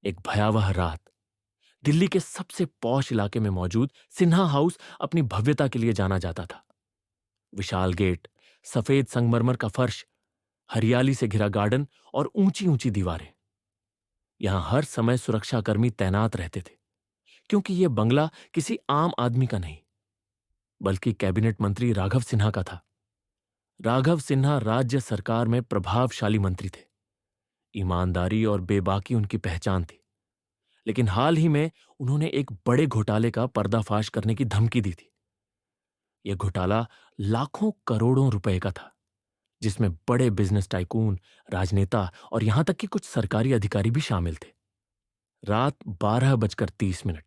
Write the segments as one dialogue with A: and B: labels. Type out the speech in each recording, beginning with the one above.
A: एक भयावह रात। दिल्ली के सबसे पॉश इलाके में मौजूद सिन्हा हाउस अपनी भव्यता के लिए जाना जाता था। विशाल गेट, सफेद संगमरमर का फर्श, हरियाली से घिरा गार्डन और ऊंची ऊंची दीवारें। यहां हर समय सुरक्षाकर्मी तैनात रहते थे, क्योंकि यह बंगला किसी आम आदमी का नहीं, बल्कि कैबिनेट मंत्री राघव सिन्हा का था। राघव सिन्हा राज्य सरकार में प्रभावशाली मंत्री थे। ईमानदारी और बेबाकी उनकी पहचान थी। लेकिन हाल ही में उन्होंने एक बड़े घोटाले का पर्दाफाश करने की धमकी दी थी। यह घोटाला लाखों करोड़ों रुपए का था, जिसमें बड़े बिजनेस टाइकून, राजनेता और यहां तक कि कुछ सरकारी अधिकारी भी शामिल थे। रात 12:30।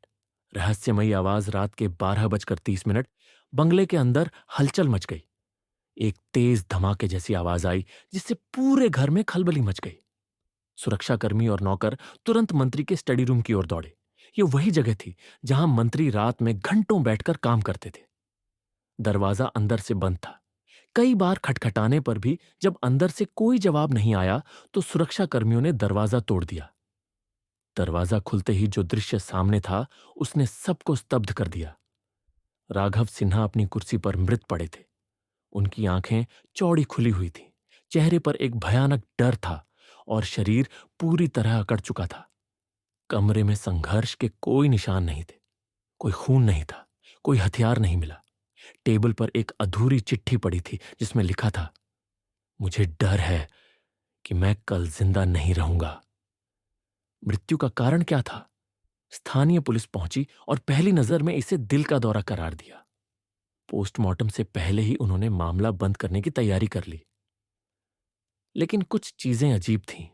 A: रहस्यमयी आवाज रात के 12:30। बंगले के अंदर हलचल मच गई। एक तेज धमाके जैसी आवाज आई, जिससे पूरे घर में खलबली मच गई। सुरक्षाकर्मी और नौकर तुरंत मंत्री के स्टडी रूम की ओर दौड़े। यह वही जगह थी जहां मंत्री रात में घंटों बैठकर काम करते थे। दरवाजा अंदर से बंद था। कई बार खटखटाने पर भी जब अंदर से कोई जवाब नहीं आया, तो सुरक्षाकर्मियों ने दरवाजा तोड़ दिया। दरवाजा खुलते ही जो दृश्य सामने था, उसने सबको स्तब्ध कर दिया। राघव सिन्हा अपनी कुर्सी पर मृत पड़े थे। उनकी आंखें चौड़ी खुली हुई थीं। चेहरे पर एक भयानक डर था और शरीर पूरी तरह अकड़ चुका था। कमरे में संघर्ष के कोई निशान नहीं थे। कोई खून नहीं था, कोई हथियार नहीं मिला। टेबल पर एक अधूरी चिट्ठी पड़ी थी, जिसमें लिखा था, मुझे डर है कि मैं कल जिंदा नहीं रहूंगा। मृत्यु का कारण क्या था? स्थानीय पुलिस पहुंची और पहली नजर में इसे दिल का दौरा करार दिया। पोस्टमार्टम से पहले ही उन्होंने मामला बंद करने की तैयारी कर ली। लेकिन कुछ चीजें अजीब थीं।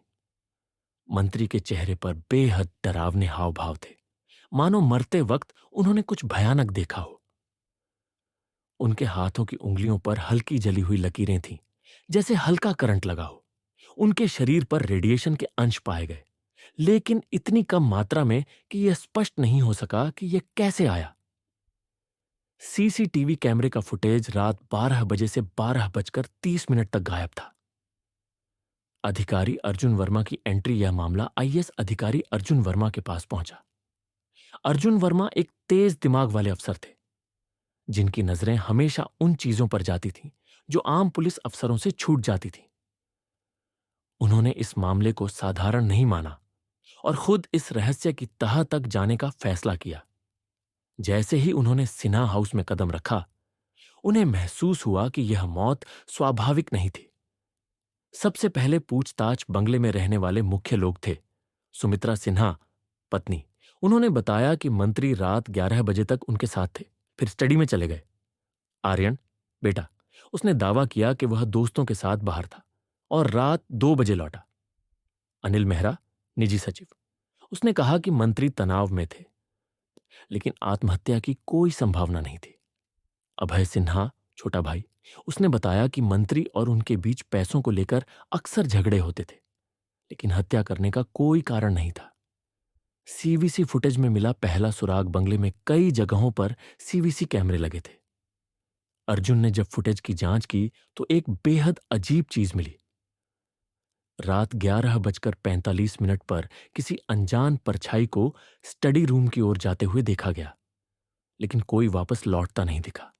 A: मंत्री के चेहरे पर बेहद डरावने हाव भाव थे, मानो मरते वक्त उन्होंने कुछ भयानक देखा हो। उनके हाथों की उंगलियों पर हल्की जली हुई लकीरें थीं, जैसे हल्का करंट लगा हो। उनके शरीर पर रेडिएशन के अंश पाए गए, लेकिन इतनी कम मात्रा में कि यह स्पष्ट नहीं हो सका कि यह कैसे आया। सीसीटीवी कैमरे का फुटेज रात 12 बजे से 12:30 तक गायब था। अधिकारी अर्जुन वर्मा की एंट्री यह मामला आईएएस अधिकारी अर्जुन वर्मा के पास पहुंचा। अर्जुन वर्मा एक तेज दिमाग वाले अफसर थे, जिनकी नजरें हमेशा उन चीजों पर जाती थीं जो आम पुलिस अफसरों से छूट जाती थीं। उन्होंने इस मामले को साधारण नहीं माना और खुद इस रहस्य की तह तक जाने का फैसला किया। जैसे ही उन्होंने सिन्हा हाउस में कदम रखा, उन्हें महसूस हुआ कि यह मौत स्वाभाविक नहीं थी। सबसे पहले पूछताछ बंगले में रहने वाले मुख्य लोग थे। सुमित्रा सिन्हा, पत्नी। उन्होंने बताया कि मंत्री रात 11 बजे तक उनके साथ थे, फिर स्टडी में चले गए। आर्यन, बेटा, उसने दावा किया कि वह दोस्तों के साथ बाहर था और रात 2 बजे लौटा। अनिल मेहरा, निजी सचिव, उसने कहा कि मंत्री तनाव में थे, लेकिन आत्महत्या की कोई संभावना नहीं थी। अभय सिन्हा, छोटा भाई, उसने बताया कि मंत्री और उनके बीच पैसों को लेकर अक्सर झगड़े होते थे, लेकिन हत्या करने का कोई कारण नहीं था। सीवीसी फुटेज में मिला पहला सुराग बंगले में कई जगहों पर सीवीसी कैमरे लगे थे। अर्जुन ने जब फुटेज की जांच की तो एक बेहद अजीब चीज मिली। रात 11:45 पर किसी अनजान परछाई को स्टडी रूम की ओर जाते हुए देखा गया, लेकिन कोई वापस लौटता नहीं दिखा।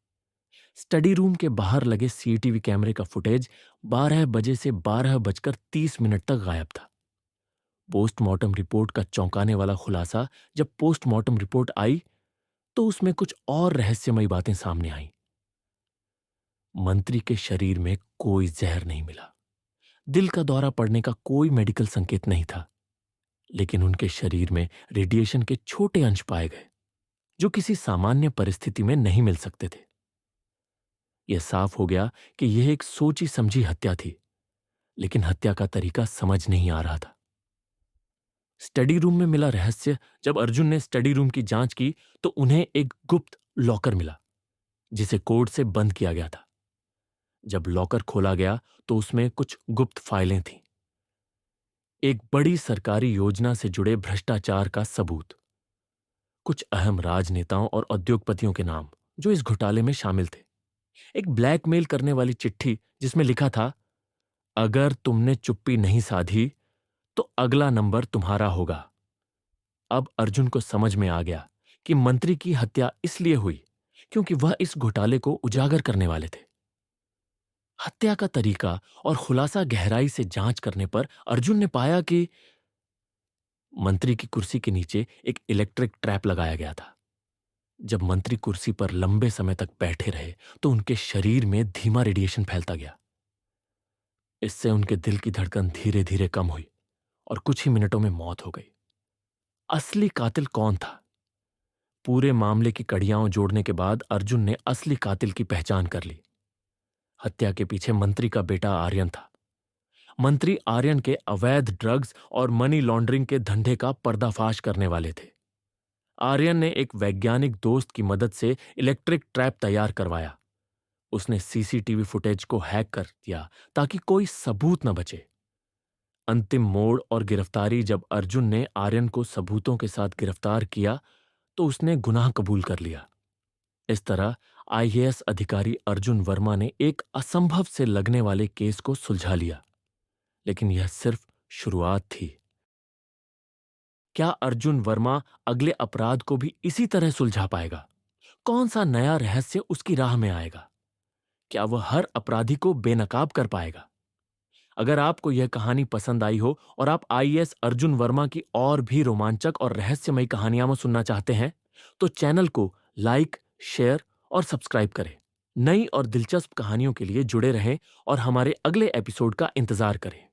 A: स्टडी रूम के बाहर लगे सीसीटीवी कैमरे का फुटेज 12 बजे से 12:30 तक गायब था। पोस्टमार्टम रिपोर्ट का चौंकाने वाला खुलासा जब पोस्टमार्टम रिपोर्ट आई, तो उसमें कुछ और रहस्यमयी बातें सामने आईं। मंत्री के शरीर में कोई जहर नहीं मिला, दिल का दौरा पड़ने का कोई मेडिकल संकेत नहीं था, लेकिन उनके शरीर में रेडिएशन के छोटे अंश पाए गए, जो किसी सामान्य परिस्थिति में नहीं मिल सकते थे। यह साफ हो गया कि यह एक सोची समझी हत्या थी, लेकिन हत्या का तरीका समझ नहीं आ रहा था। स्टडी रूम में मिला रहस्य, जब अर्जुन ने स्टडी रूम की जांच की तो उन्हें एक गुप्त लॉकर मिला, जिसे कोड से बंद किया गया था। जब लॉकर खोला गया तो उसमें कुछ गुप्त फाइलें थीं। एक बड़ी सरकारी योजना से जुड़े भ्रष्टाचार का सबूत, कुछ अहम राजनेताओं और उद्योगपतियों के नाम जो इस घोटाले में शामिल थे, एक ब्लैकमेल करने वाली चिट्ठी जिसमें लिखा था, अगर तुमने चुप्पी नहीं साधी तो अगला नंबर तुम्हारा होगा। अब अर्जुन को समझ में आ गया कि मंत्री की हत्या इसलिए हुई क्योंकि वह इस घोटाले को उजागर करने वाले थे। हत्या का तरीका और खुलासा गहराई से जांच करने पर अर्जुन ने पाया कि मंत्री की कुर्सी के नीचे एक इलेक्ट्रिक ट्रैप लगाया गया था। जब मंत्री कुर्सी पर लंबे समय तक बैठे रहे तो उनके शरीर में धीमा रेडिएशन फैलता गया। इससे उनके दिल की धड़कन धीरे धीरे कम हुई और कुछ ही मिनटों में मौत हो गई। असली कातिल कौन था? पूरे मामले की कड़ियां जोड़ने के बाद अर्जुन ने असली कातिल की पहचान कर ली। हत्या के पीछे मंत्री का बेटा आर्यन था। मंत्री आर्यन के अवैध ड्रग्स और मनी लॉन्ड्रिंग के धंधे का पर्दाफाश करने वाले थे। आर्यन ने एक वैज्ञानिक दोस्त की मदद से इलेक्ट्रिक ट्रैप तैयार करवाया। उसने सीसीटीवी फुटेज को हैक कर दिया ताकि कोई सबूत न बचे। अंतिम मोड़ और गिरफ्तारी जब अर्जुन ने आर्यन को सबूतों के साथ गिरफ्तार किया तो उसने गुनाह कबूल कर लिया। इस तरह आईएएस अधिकारी अर्जुन वर्मा ने एक असंभव से लगने वाले केस को सुलझा लिया। लेकिन यह सिर्फ शुरुआत थी। क्या अर्जुन वर्मा अगले अपराध को भी इसी तरह सुलझा पाएगा? कौन सा नया रहस्य उसकी राह में आएगा? क्या वह हर अपराधी को बेनकाब कर पाएगा? अगर आपको यह कहानी पसंद आई हो और आप आईएएस अर्जुन वर्मा की और भी रोमांचक और रहस्यमयी कहानियां सुनना चाहते हैं तो चैनल को लाइक, शेयर और सब्सक्राइब करें। नई और दिलचस्प कहानियों के लिए जुड़े रहें और हमारे अगले एपिसोड का इंतजार करें।